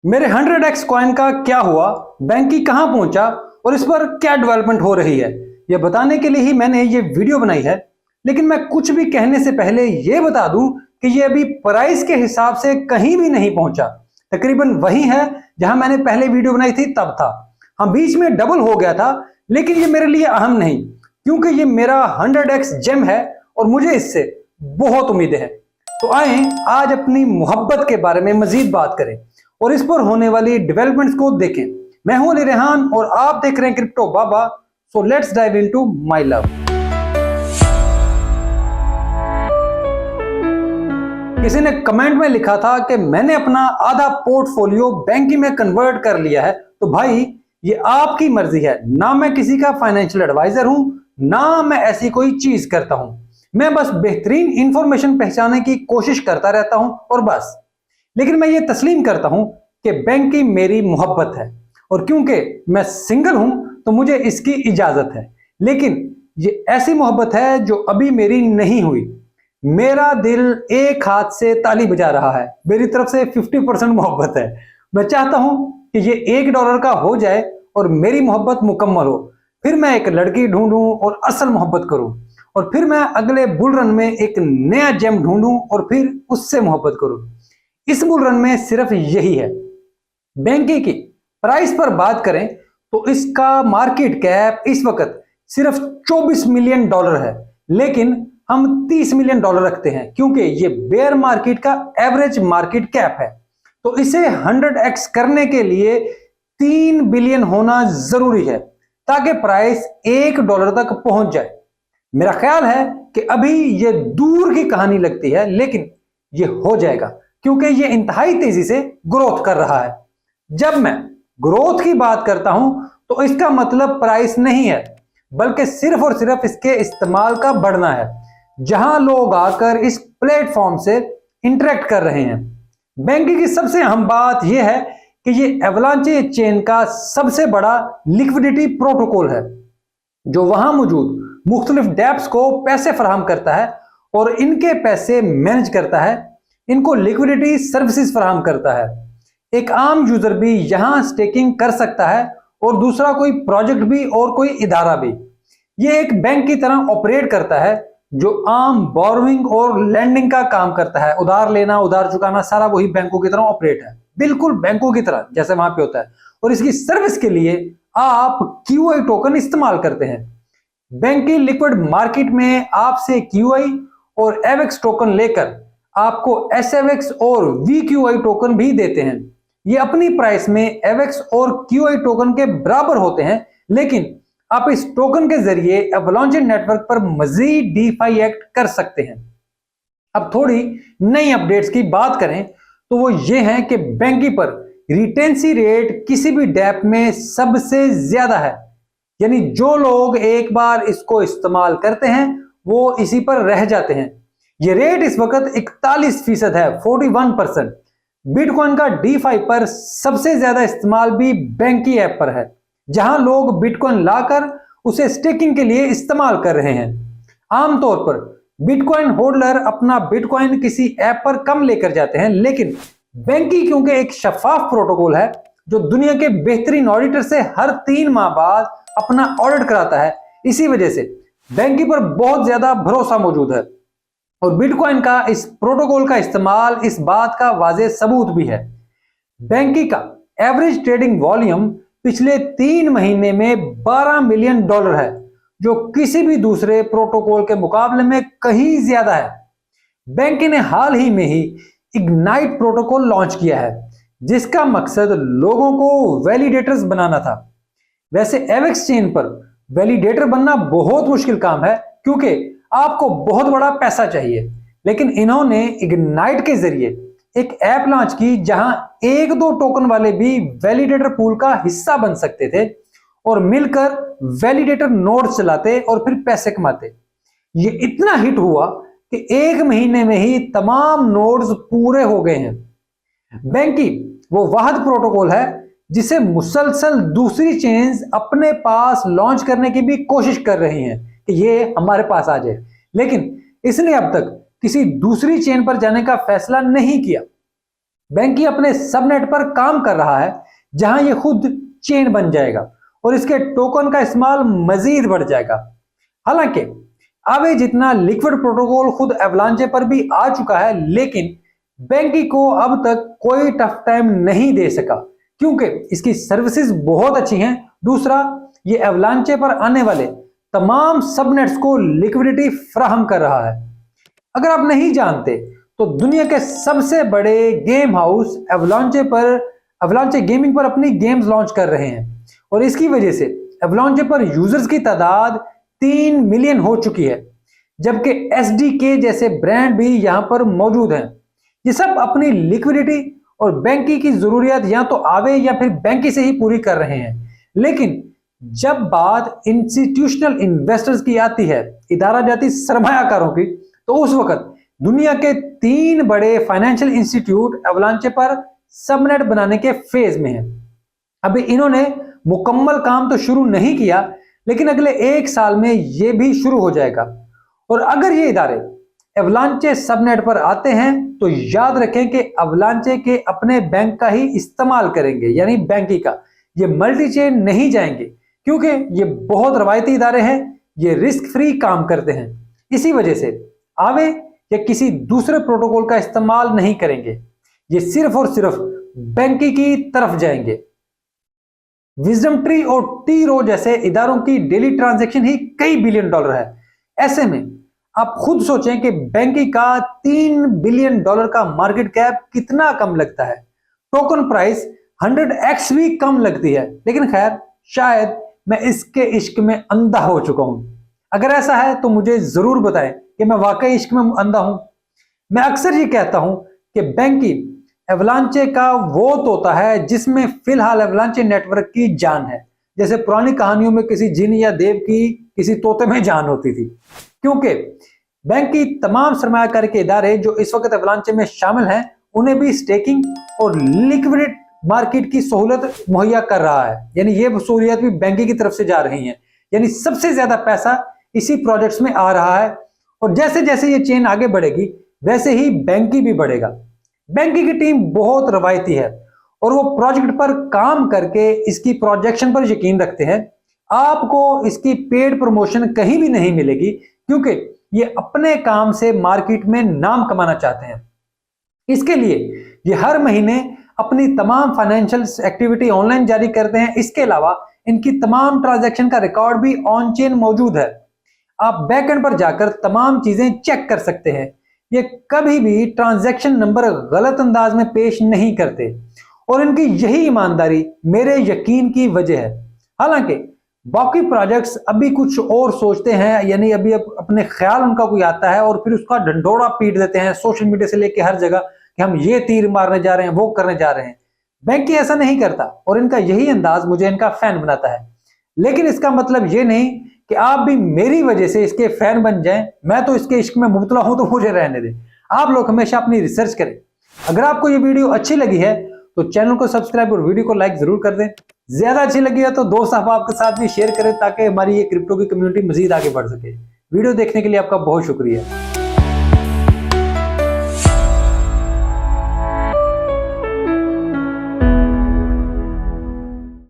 मेरे 100x coin का क्या हुआ, बैंक की कहां पहुंचा और इस पर क्या डेवलपमेंट हो रही है, यह बताने के लिए ही मैंने ये वीडियो बनाई है। लेकिन मैं कुछ भी कहने से पहले ये बता दूं कि ये अभी प्राइस के हिसाब से कहीं भी नहीं पहुंचा। तकरीबन वही है जहां मैंने पहले वीडियो बनाई थी तब था। हाँ, बीच में डबल हो गया था, लेकिन ये मेरे लिए अहम नहीं, क्योंकि ये मेरा 100x जेम है और मुझे इससे बहुत उम्मीदें हैं। तो आए आज अपनी मोहब्बत के बारे में मजीद बात करें और इस पर होने वाली डेवलपमेंट्स को देखें। मैं हूं अली रेहान और आप देख रहे हैं crypto Baba. So let's dive into my love. किसी ने कमेंट में लिखा था कि मैंने अपना आधा पोर्टफोलियो बैंकिंग में कन्वर्ट कर लिया है। तो भाई, ये आपकी मर्जी है, ना मैं किसी का फाइनेंशियल एडवाइजर हूं, ना मैं ऐसी कोई चीज करता हूं। मैं बस बेहतरीन इंफॉर्मेशन पहचानने की कोशिश करता रहता हूं और बस। लेकिन मैं ये तस्लीम करता हूं कि बैंकिंग मेरी मोहब्बत है और क्योंकि मैं सिंगल हूं तो मुझे इसकी इजाजत है। लेकिन ये ऐसी मोहब्बत है जो अभी मेरी नहीं हुई। मेरा दिल एक हाथ से ताली बजा रहा है, मेरी तरफ से 50% मोहब्बत है। मैं चाहता हूं कि ये $1 का हो जाए और मेरी मोहब्बत मुकम्मल हो। फिर मैं एक लड़की ढूंढूं और असल मोहब्बत करूं, और फिर मैं अगले बुल रन में एक नया जेम ढूंढूं और फिर उससे मोहब्बत करूं। इस बुल रन में सिर्फ यही है। बैंकी की प्राइस पर बात करें तो इसका मार्केट कैप इस वक्त सिर्फ $24 मिलियन है, लेकिन हम $30 मिलियन रखते हैं क्योंकि ये बेयर मार्केट का एवरेज मार्केट कैप है। तो इसे 100x करने के लिए 3 बिलियन होना जरूरी है ताकि प्राइस $1 तक पहुंच जाए। मेरा ख्याल है कि अभी ये दूर की कहानी लगती है, लेकिन ये हो जाएगा क्योंकि ये इंतहाई तेजी से ग्रोथ कर रहा है। जब मैं ग्रोथ की बात करता हूं तो इसका मतलब प्राइस नहीं है, बल्कि सिर्फ और सिर्फ इसके इस्तेमाल का बढ़ना है, जहां लोग आकर इस प्लेटफॉर्म से इंटरेक्ट कर रहे हैं। बैंकिंग की सबसे अहम बात यह है कि ये एवलांचे चेन का सबसे बड़ा लिक्विडिटी प्रोटोकॉल है, जो वहां मौजूद मुख्तलिफ डेप्स को पैसे फराहम करता है और इनके पैसे मैनेज करता है, इनको लिक्विडिटी सर्विसेज फराहम करता है। एक आम यूजर भी यहां स्टेकिंग कर सकता है और दूसरा कोई प्रोजेक्ट भी और कोई इदारा भी। ये एक बैंक की तरह ऑपरेट करता है जो आम बोरोइंग और लेंडिंग का काम करता है। उधार लेना, उधार चुकाना, सारा वही बैंकों की तरह ऑपरेट है, बिल्कुल बैंकों की तरह जैसे वहां पे होता है। और इसकी सर्विस के लिए आप QI टोकन इस्तेमाल करते हैं। बैंक की लिक्विड मार्केट में आपसे QI और AVAX टोकन लेकर आपको SAVAX और VQI टोकन भी देते हैं। ये अपनी प्राइस में AVAX और QI टोकन के बराबर होते हैं, लेकिन आप इस टोकन के जरिए एवलांचे नेटवर्क पर मजीद DeFi एक्ट कर सकते हैं। अब थोड़ी नई अपडेट्स की बात करें तो वो ये है कि बैंकी पर रिटेंसी रेट किसी भी डेप में सबसे ज्यादा है, यानी जो लोग एक बार इसको इस्तेमाल करते हैं वो इसी पर रह जाते हैं। ये रेट इस वक्त 41% है, 41%। बिटकॉइन का DeFi पर सबसे ज्यादा इस्तेमाल भी बैंकी ऐप पर है, जहां लोग बिटकॉइन लाकर उसे स्टेकिंग के लिए इस्तेमाल कर रहे हैं। आमतौर पर बिटकॉइन होल्डर अपना बिटकॉइन किसी ऐप पर कम लेकर जाते हैं, लेकिन बैंकी क्योंकि एक शफाफ प्रोटोकॉल है जो दुनिया के बेहतरीन ऑडिटर से हर 3 माह बाद अपना ऑडिट कराता है, इसी वजह से बैंकी पर बहुत ज्यादा भरोसा मौजूद है। और बिटकॉइन का इस प्रोटोकॉल का इस्तेमाल इस बात का वाज़ेह सबूत भी है। बैंकी का एवरेज ट्रेडिंग वॉल्यूम पिछले 3 महीने में $12 मिलियन है, जो किसी भी दूसरे प्रोटोकॉल के मुकाबले में कहीं ज्यादा है। बैंकी ने हाल ही में ही इग्नाइट प्रोटोकॉल लॉन्च किया है, जिसका मकसद लोगों को वैलिडेटर्स बनाना था। वैसे AVAX चेन पर वैलिडेटर बनना बहुत मुश्किल काम है क्योंकि आपको बहुत बड़ा पैसा चाहिए, लेकिन इन्होंने इग्नाइट के जरिए एक ऐप लॉन्च की जहां 1-2 टोकन वाले भी वैलिडेटर पूल का हिस्सा बन सकते थे और मिलकर वैलिडेटर नोड चलाते और फिर पैसे कमाते। ये इतना हिट हुआ कि 1 महीने में ही तमाम नोड्स पूरे हो गए हैं। बैंकी वो वाहिद प्रोटोकॉल है जिसे मुसलसल दूसरी चेन्स अपने पास लॉन्च करने की भी कोशिश कर रही हैं कि ये हमारे पास आ जाए, लेकिन इसने अब तक किसी दूसरी चेन पर जाने का फैसला नहीं किया। बैंकी अपने सबनेट पर काम कर रहा है जहां ये खुद चेन बन जाएगा और इसके टोकन का इस्तेमाल मजीद बढ़ जाएगा। हालांकि आवे जितना लिक्विड प्रोटोकॉल खुद एवलांचे पर भी आ चुका है, लेकिन बैंकी को अब तक कोई टफ टाइम नहीं दे सका क्योंकि इसकी सर्विसेज बहुत अच्छी हैं। दूसरा, ये एवलांचे पर आने वाले तमाम सबनेट्स को लिक्विडिटी फराहम कर रहा है। अगर आप नहीं जानते तो दुनिया के सबसे बड़े गेम हाउस एवलांचे गेमिंग पर अपनी गेम्स लॉन्च कर रहे हैं और इसकी वजह से एवलांचे पर यूजर्स की तादाद 3 मिलियन हो चुकी है, जबकि एसडीके जैसे ब्रांड भी यहां पर मौजूद हैं। ये सब अपनी लिक्विडिटी और बैंकी की जरूरियात या तो आवे या फिर बैंकी से ही पूरी कर रहे हैं। लेकिन जब बात इंस्टीट्यूशनल इन्वेस्टर्स की आती है, इदारा जाती सरमायाकारों की, तो उस वक्त दुनिया के 3 बड़े फाइनेंशियल इंस्टीट्यूट एवलांचे पर सबनेट बनाने के फेज में हैं। अभी इन्होंने मुकम्मल काम तो शुरू नहीं किया, लेकिन अगले 1 साल में यह भी शुरू हो जाएगा। और अगर ये इदारे एवलांचे सबनेट पर आते हैं तो याद रखें कि एवलांचे के अपने बैंक का ही इस्तेमाल करेंगे, यानी बैंकी का। ये मल्टी चेन नहीं जाएंगे क्योंकि ये बहुत रवायती इदारे हैं, ये रिस्क फ्री काम करते हैं। इसी वजह से आवे या किसी दूसरे प्रोटोकॉल का इस्तेमाल नहीं करेंगे, ये सिर्फ और सिर्फ बैंकी की तरफ जाएंगे। विजडम ट्री और टी रो जैसे इदारों की डेली ट्रांजैक्शन ही कई बिलियन डॉलर है। ऐसे में आप खुद सोचें कि बैंकी का $3 बिलियन का मार्केट कैप कितना कम लगता है। टोकन प्राइस 100x भी कम लगती है। लेकिन खैर, शायद मैं इसके इश्क में अंधा हो चुका हूं। अगर ऐसा है तो मुझे जरूर बताएं कि मैं वाकई इश्क में अंधा हूं। मैं अक्सर ये कहता हूं कि बैंकी एवलांचे का वो तोता है जिसमें फिलहाल एवलांचे नेटवर्क की जान है, जैसे पुरानी कहानियों में किसी जिन या देव की किसी तोते में जान होती थी। क्योंकि बैंकी तमाम सरमायाकारी के इदारे जो इस वक्त एवलांचे में शामिल हैं, उन्हें भी स्टेकिंग और लिक्विड मार्केट की सहूलत मुहैया कर रहा है, यानी ये सहूलियत भी बैंकी की तरफ से जा रही है। यानी सबसे ज्यादा पैसा इसी प्रोजेक्ट्स में आ रहा है और जैसे जैसे ये चेन आगे बढ़ेगी वैसे ही बैंकी भी बढ़ेगा। बैंकी की टीम बहुत रवायती है और वो प्रोजेक्ट पर काम करके इसकी प्रोजेक्शन पर यकीन रखते हैं। आपको इसकी पेड प्रमोशन कहीं भी नहीं मिलेगी क्योंकि ये अपने काम से मार्केट में नाम कमाना चाहते हैं। इसके लिए ये हर महीने अपनी तमाम फाइनेंशियल एक्टिविटी ऑनलाइन जारी करते हैं। इसके अलावा इनकी तमाम ट्रांजैक्शन का रिकॉर्ड भी ऑन चेन मौजूद है। आप बैकएंड पर जाकर तमाम चीजें चेक कर सकते हैं। ये कभी भी ट्रांजैक्शन नंबर गलत अंदाज में पेश नहीं करते और इनकी यही ईमानदारी मेरे यकीन की वजह है। हालांकि बाकी प्रोजेक्ट्स अभी कुछ और सोचते हैं, यानी अभी अपने ख्याल उनका कोई आता है और फिर उसका ढंढोरा पीट देते हैं सोशल मीडिया से लेके हर जगह कि हम ये तीर मारने जा रहे हैं, वो करने जा रहे हैं। बैंकी ऐसा नहीं करता और इनका यही अंदाज मुझे इनका फैन बनाता है। लेकिन इसका मतलब ये नहीं कि आप भी मेरी वजह से इसके फैन बन जाएं। मैं तो इसके इश्क में मुब्तला हूं, तो मुझे रहने दें। आप लोग हमेशा अपनी रिसर्च करें। अगर आपको ये वीडियो अच्छी लगी है तो चैनल को सब्सक्राइब और वीडियो को लाइक जरूर कर दें। ज्यादा अच्छी लगी है तो दोस्त अहबाब के साथ भी शेयर करें ताकि हमारी ये क्रिप्टो की कम्युनिटी मजीद आगे बढ़ सके। वीडियो देखने के लिए आपका बहुत शुक्रिया।